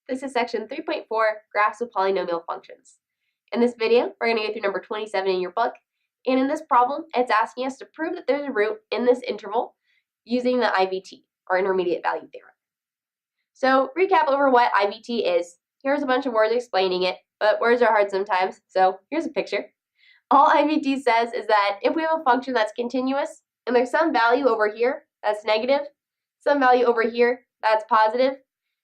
This is section 3.4, Graphs with Polynomial Functions. In this video, we're going to go through number 27 in your book, and in this problem, it's asking us to prove that there's a root in this interval using the IVT, or intermediate value theorem. So, recap over what IVT is. Here's a bunch of words explaining it, but words are hard sometimes, so here's a picture. All IVT says is that if we have a function that's continuous, and there's some value over here that's negative, some value over here that's positive,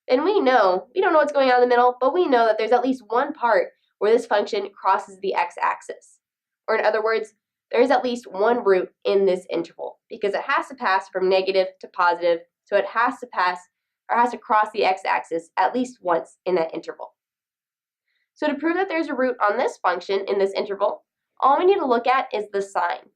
then we don't know what's going on in the middle, but we know that there's at least one part where this function crosses the x-axis. Or in other words, there's at least one root in this interval because it has to pass from negative to positive, so it has to pass or has to cross the x-axis at least once in that interval. So to prove that there's a root on this function in this interval, all we need to look at is the sign.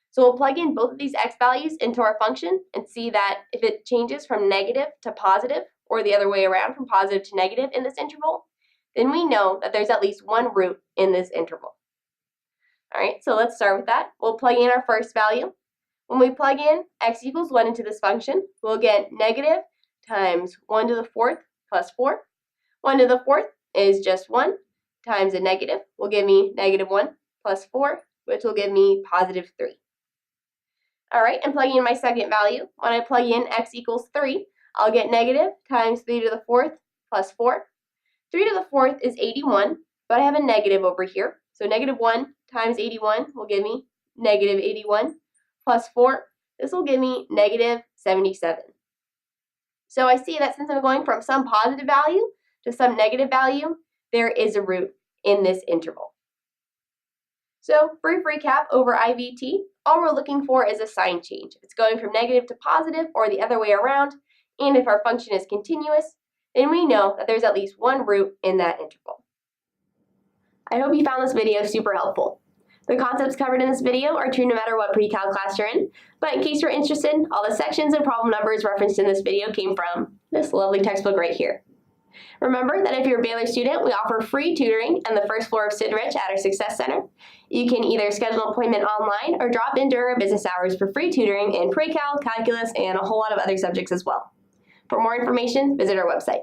So we'll plug in both of these x values into our function and see that if it changes from negative to positive, or the other way around from positive to negative in this interval, then we know that there's at least one root in this interval. All right, so let's start with that. We'll plug in our first value. When we plug in x equals 1 into this function, we'll get negative times 1 to the 4th plus 4. 1 to the 4th is just 1 times a negative will give me negative 1 plus 4, which will give me positive 3. All right, and plugging in my second value, when I plug in x equals 3, I'll get negative times 3 to the 4th plus 4. 3 to the 4th is 81, but I have a negative over here. So negative 1 times 81 will give me negative 81 plus 4. This will give me negative 77. So I see that since I'm going from some positive value to some negative value, there is a root in this interval. So brief recap over IVT, all we're looking for is a sign change. If it's going from negative to positive or the other way around, and if our function is continuous, then we know that there's at least one root in that interval. I hope you found this video super helpful. The concepts covered in this video are true no matter what pre-cal class you're in, but in case you're interested, all the sections and problem numbers referenced in this video came from this lovely textbook right here. Remember that if you're a Baylor student, we offer free tutoring on the first floor of Sid Rich at our Success Center. You can either schedule an appointment online or drop in during our business hours for free tutoring in pre-cal, calculus, and a whole lot of other subjects as well. For more information, visit our website.